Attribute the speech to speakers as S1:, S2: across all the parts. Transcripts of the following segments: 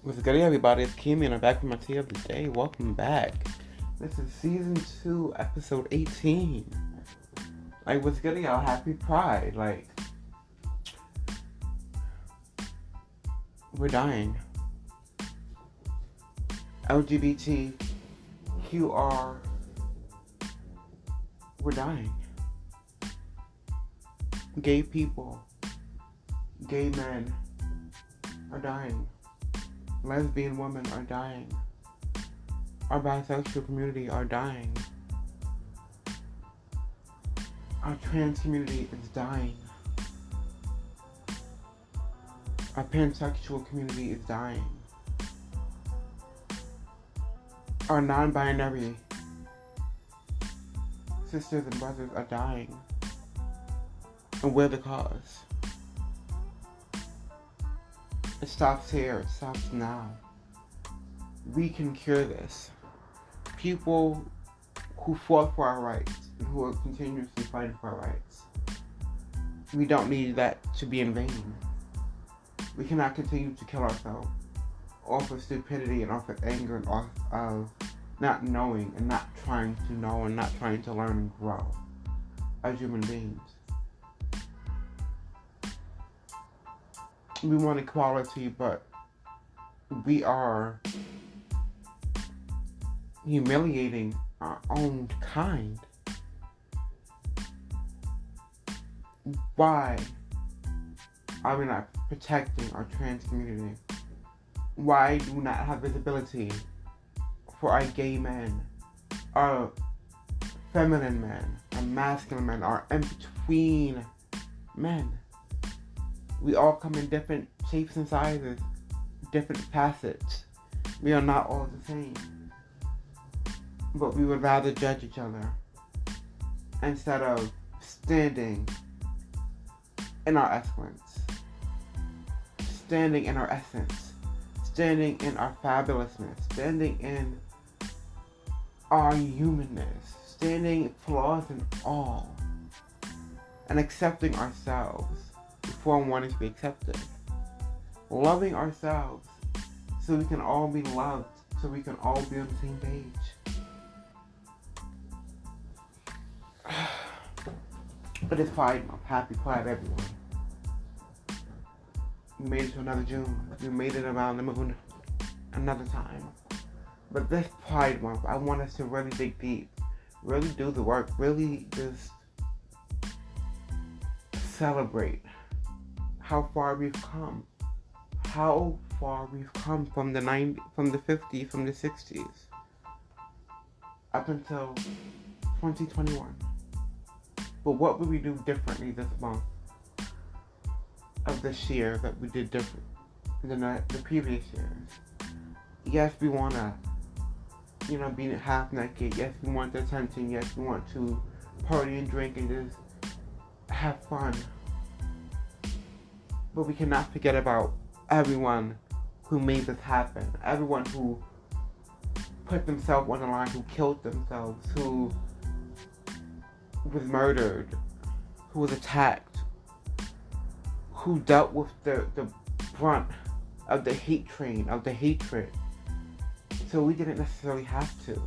S1: What's good, everybody? It's Kimmy, and I'm back with my tea of the day. Welcome back. This is season 2, episode 18. What's good, y'all? Happy Pride. We're dying. LGBT, QR, we're dying. Gay people, gay men are dying. Lesbian women are dying. Our bisexual community are dying. Our trans community is dying. Our pansexual community is dying. Our non-binary sisters and brothers are dying. And we're the cause. It stops here. It stops now. We can cure this. People who fought for our rights and who are continuously fighting for our rights. We don't need that to be in vain. We cannot continue to kill ourselves off of stupidity and off of anger and off of not knowing and not trying to know and not trying to learn and grow as human beings. We want equality, but we are humiliating our own kind. Why are we not protecting our trans community? Why do we not have visibility for our gay men, our feminine men, our masculine men, our in-between men? We all come in different shapes and sizes, different facets. We are not all the same. But we would rather judge each other instead of standing in our excellence, standing in our essence, standing in our fabulousness, standing in our humanness, standing flaws and all, and accepting ourselves before wanting to be accepted. Loving ourselves so we can all be loved, so we can all be on the same page. But it's Pride Month. Happy Pride, everyone. We made it to another June. We made it around the moon another time. But this Pride Month, I want us to really dig deep, really do the work, really just celebrate how far we've come. How far we've come from the 90s, from the 50s, from the 60s, up until 2021. But what would we do differently this month of this year that we did different than the previous years? Yes, we want to, be half naked. Yes, we want the attention. Yes, we want to party and drink and just have fun. But we cannot forget about everyone who made this happen. Everyone who put themselves on the line, who killed themselves, who was murdered, who was attacked, who dealt with the brunt of the hate train, of the hatred. So we didn't necessarily have to.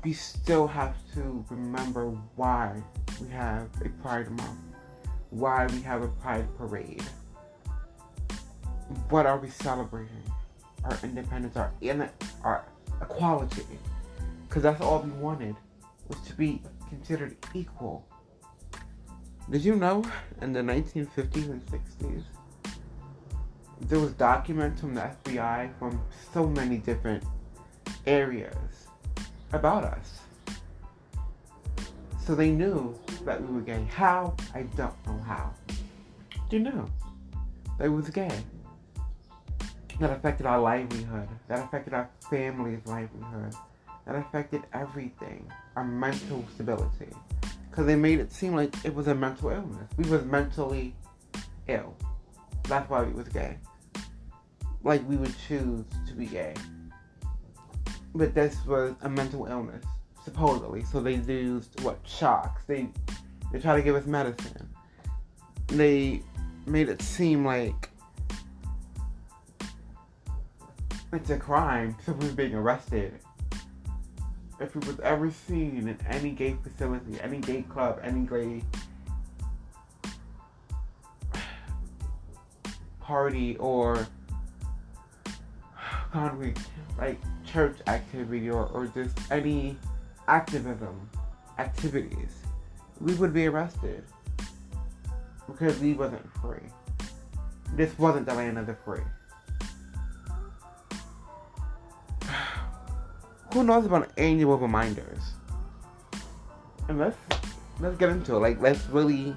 S1: We still have to remember why we have a Pride Month, why we have a Pride Parade. What are we celebrating? Our independence, our equality. Because that's all we wanted, was to be considered equal. Did you know in the 1950s and 60s, there was documents from the FBI from so many different areas about us? So they knew that we were gay. How? I don't know how. They knew that we was gay. That affected our livelihood. That affected our family's livelihood. That affected everything. Our mental stability. Because they made it seem like it was a mental illness. We was mentally ill. That's why we was gay. Like we would choose to be gay. But this was a mental illness. supposedly. So they used shocks. They try to give us medicine. They made it seem like it's a crime simply being arrested. If it was ever seen in any gay facility, any gay club, any gay party or concrete, like church activity or just any activism activities, we would be arrested because we wasn't free. This wasn't the land of the free. Who knows about annual reminders? And let's get into it. Like, let's really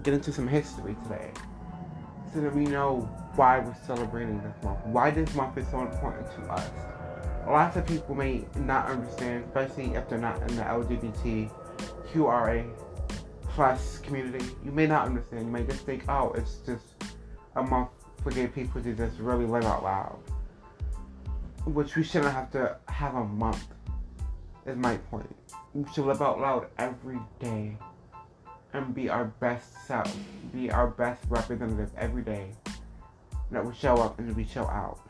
S1: get into some history today, so that we know why we're celebrating this month. Why this month is so important to us. Lots of people may not understand, especially if they're not in the LGBTQRA plus community. You may not understand. You may just think, oh, it's just a month for gay people to just really live out loud. Which we shouldn't have to have a month, is my point. We should live out loud every day and be our best self, be our best representative every day. That we show up and we show out.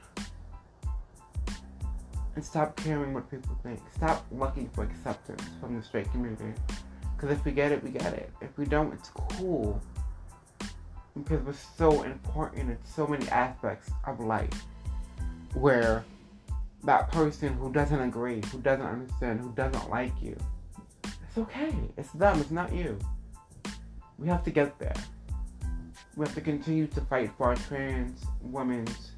S1: And stop caring what people think. Stop looking for acceptance from the straight community. Because if we get it, we get it. If we don't, it's cool. Because we're so important in so many aspects of life. Where that person who doesn't agree, who doesn't understand, who doesn't like you, it's okay. It's them, it's not you. We have to get there. We have to continue to fight for our trans women's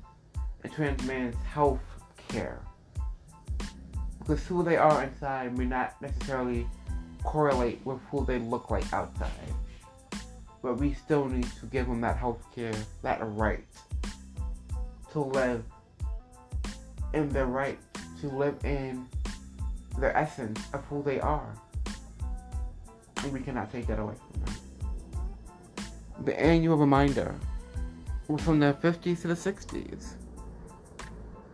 S1: and trans men's health care. Because who they are inside may not necessarily correlate with who they look like outside. But we still need to give them that health care, that right to live in their right, to live in their essence of who they are. And we cannot take that away from them. The annual reminder was from the 50s to the 60s.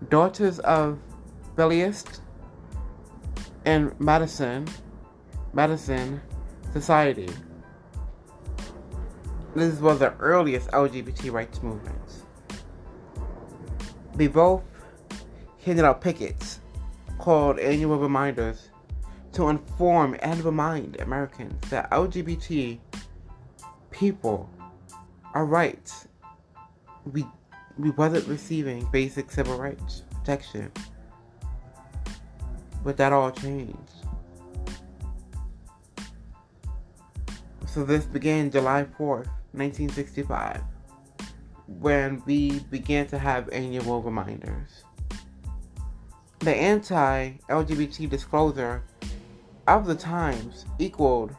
S1: Daughters of Belliest and Madison Society. This was the earliest LGBT rights movements. They both handed out pickets called annual reminders to inform and remind Americans that LGBT people are rights. We wasn't receiving basic civil rights protection. But that all changed. So this began July 4th, 1965, when we began to have annual reminders. The anti-LGBT disclosure of the Times equaled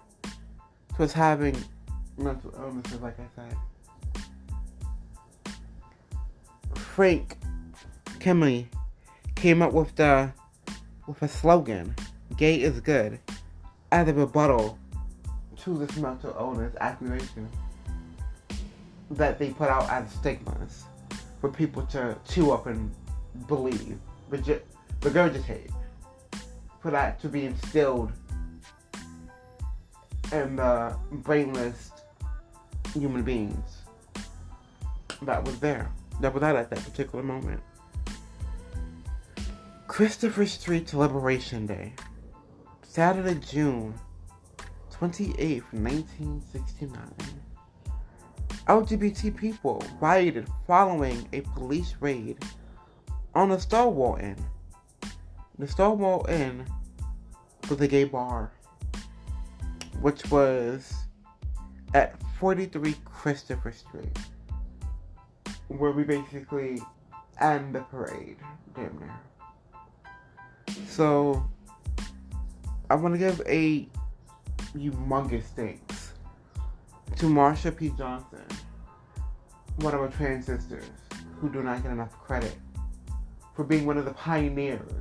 S1: towards having mental illnesses, like I said. Frank Kimley came up with a slogan, "Gay is good," as a rebuttal to this mental illness accusation that they put out as stigmas for people to chew up and believe, regurgitate, for that to be instilled in the brainless human beings that was out at that particular moment. Christopher Street Liberation Day, Saturday, June 28th, 1969. LGBT people rioted following a police raid on the Stonewall Inn. The Stonewall Inn was a gay bar, which was at 43 Christopher Street, where we basically end the parade, damn near. So, I want to give a humongous thanks to Marsha P. Johnson, one of our trans sisters, who do not get enough credit, for being one of the pioneers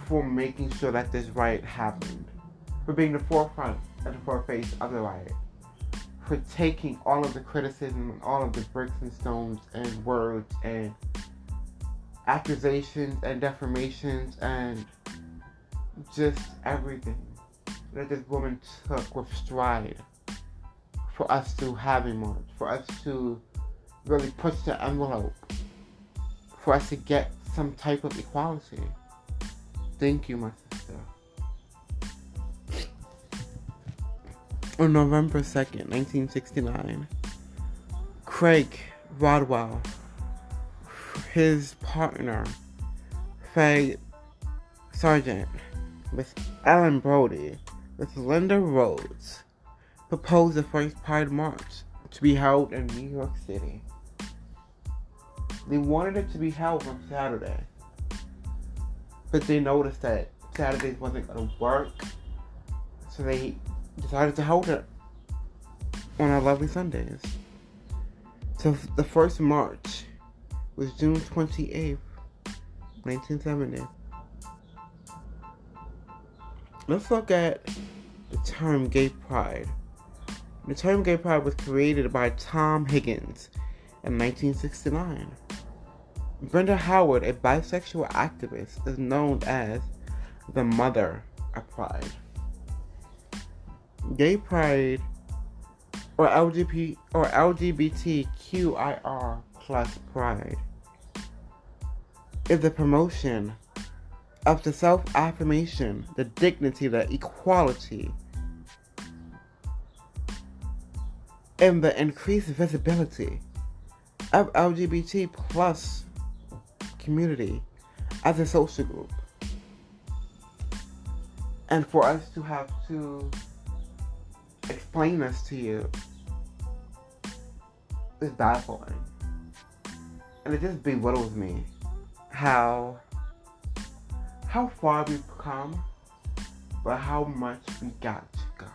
S1: for making sure that this riot happened, for being the forefront and the foreface of the riot, for taking all of the criticism and all of the bricks and stones and words and accusations and defamations and just everything that this woman took with stride for us to have a march, for us to really push the envelope, for us to get some type of equality. Thank you, my sister. On November 2nd, 1969, Craig Rodwell, his partner, Faye Sargent, with Ellen Brody, with Linda Rhodes, proposed the first Pride March to be held in New York City. They wanted it to be held on Saturday, but they noticed that Saturdays wasn't going to work, so they decided to hold it on our lovely Sundays. So the first march was June 28th, 1970. Let's look at the term gay pride. The term gay pride was created by Tom Higgins in 1969. Brenda Howard, a bisexual activist, is known as the mother of pride. Gay pride, or LGBTQIR plus pride, is the promotion of the self-affirmation, the dignity, the equality, and the increased visibility of LGBT plus community as a social group. And for us to have to explain this to you is baffling. And it just belittles me how far we've come, but how much we got to go.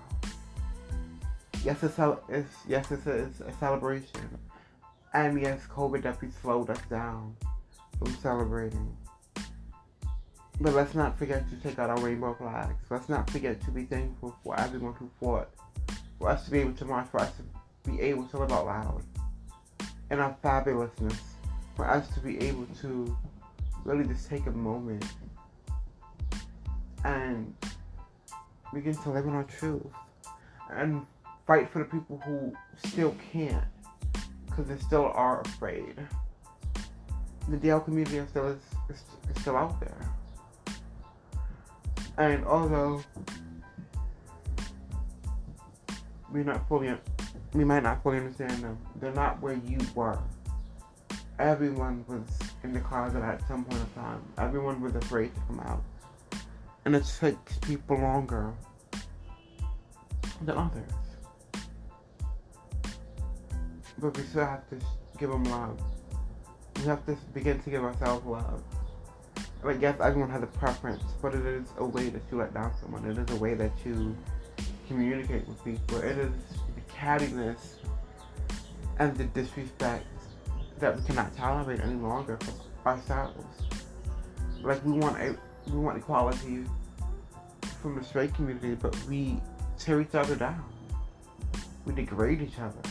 S1: Yes, it's a celebration. And yes, COVID definitely slowed us down from celebrating. But let's not forget to take out our rainbow flags. Let's not forget to be thankful for everyone who fought. For us to be able to march, for us to be able to live out loud. And our fabulousness. For us to be able to really just take a moment and begin to live in our truth. And fight for the people who still can't. Because they still are afraid. The DL community is still out there. And although we might not fully understand them, they're not where you were. Everyone was in the closet at some point in time. Everyone was afraid to come out. And it takes people longer than others. But we still have to give them love. We have to begin to give ourselves love. I guess everyone has a preference, but it is a way that you let down someone. It is a way that you communicate with people. It is the cattiness and the disrespect that we cannot tolerate any longer for ourselves. Like we want equality from the straight community, but we tear each other down. We degrade each other.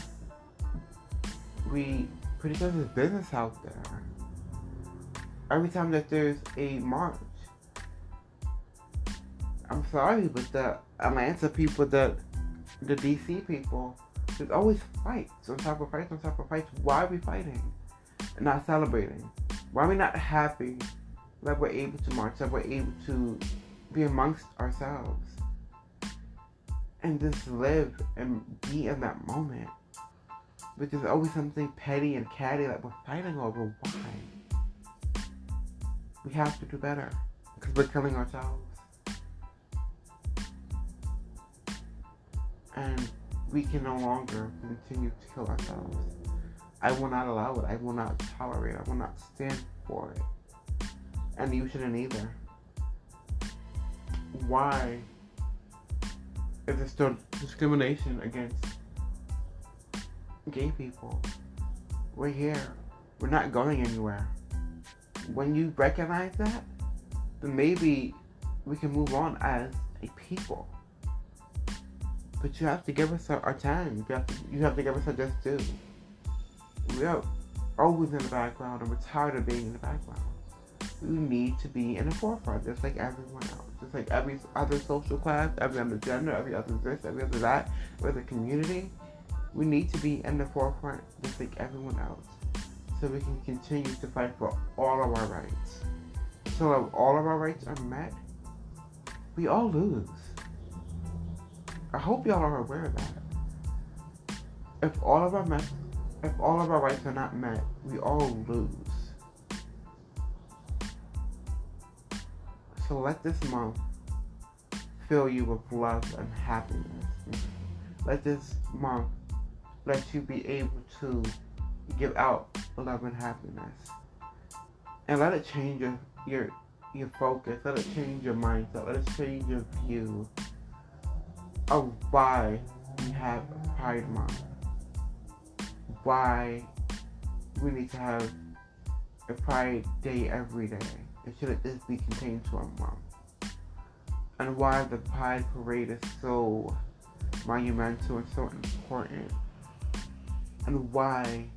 S1: We put each other's business out there. Every time that there's a march, I'm sorry, but the Atlanta people, the DC people, there's always fights on top of fights on top of fights. Why are we fighting and not celebrating? Why are we not happy that we're able to march, that we're able to be amongst ourselves and just live and be in that moment? But there's always something petty and catty that we're fighting over. Why? We have to do better because we're killing ourselves. And we can no longer continue to kill ourselves. I will not allow it. I will not tolerate it. I will not stand for it. And you shouldn't either. Why is there still discrimination against gay people? We're here. We're not going anywhere. When you recognize that, then maybe we can move on as a people. But you have to give us our time. You have to give us our just due. We are always in the background, and we're tired of being in the background. We need to be in the forefront, just like everyone else. Just like every other social class, every other gender, every other this, every other that, every other community. We need to be in the forefront just like everyone else, so we can continue to fight for all of our rights. So if all of our rights are met, we all lose. I hope y'all are aware of that. If all of our rights are not met, we all lose. So let this month fill you with love and happiness. Let this month let you be able to give out love and happiness. And let it change your focus. Let it change your mindset. Let it change your view of why we have Pride Month. Why we need to have a Pride Day every day. It shouldn't just be contained to a month. And why the Pride Parade is so monumental and so important. And why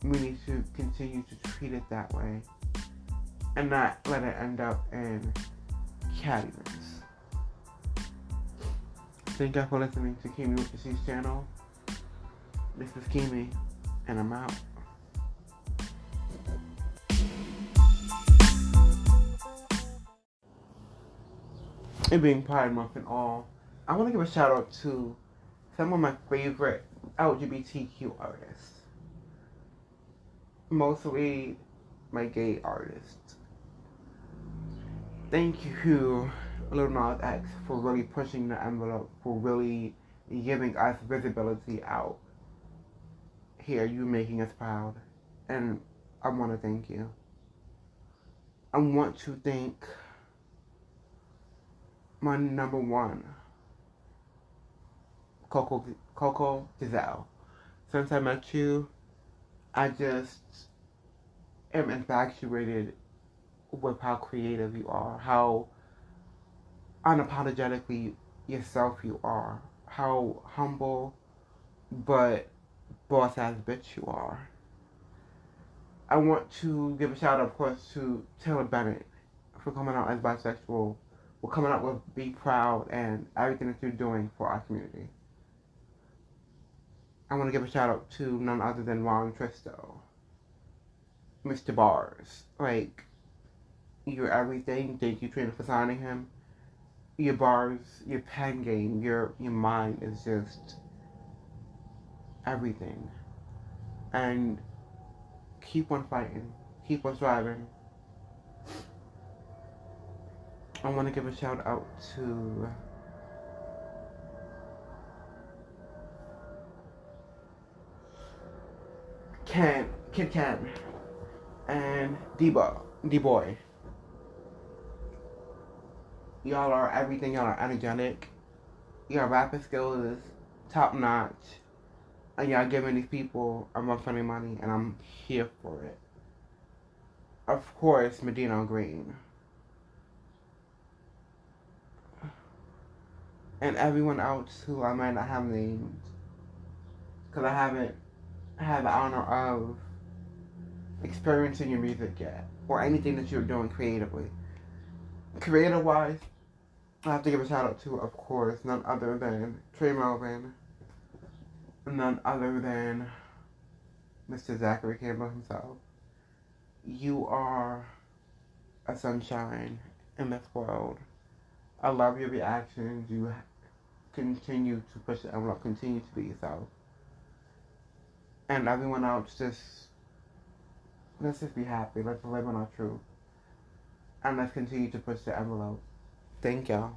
S1: we need to continue to treat it that way. And not let it end up in cattiness. Thank you for listening to Kimi with the C's channel. This is Kimi, and I'm out. It being Pride Month and all, I want to give a shout out to some of my favorite LGBTQ artists. Mostly my gay artists. Thank you, Lil Nas X, for really pushing the envelope, for really giving us visibility out here. You making us proud, and I want to thank you. I want to thank my number one, Coco Giselle. Since I met you, I just am infatuated with how creative you are, how unapologetically yourself you are, how humble but boss ass bitch you are. I want to give a shout out, of course, to Taylor Bennett for coming out as bisexual, for coming out with Be Proud and everything that you're doing for our community. I want to give a shout out to none other than Ron Tristo, Mr. Bars. Like, you're everything. Thank you, Trina, for signing him. Your bars, your pen game, your mind is just everything. And keep on fighting. Keep on striving. I want to give a shout out to Kid Ken, and D-Boy. Y'all are everything. Y'all are energetic. Your rapping skills is top notch. And y'all giving these people a run for their money, and I'm here for it. Of course, Medina Green. And everyone else who I might not have named, because I haven't had the honor of experiencing your music yet, or anything that you're doing creatively. Creative-wise, I have to give a shout out to, of course, none other than Trey Melvin, none other than Mr. Zachary Campbell himself. You are a sunshine in this world. I love your reactions. You continue to push the envelope, continue to be yourself. And everyone else, let's just be happy. Let's live in our truth. And let's continue to push the envelope. Thank y'all.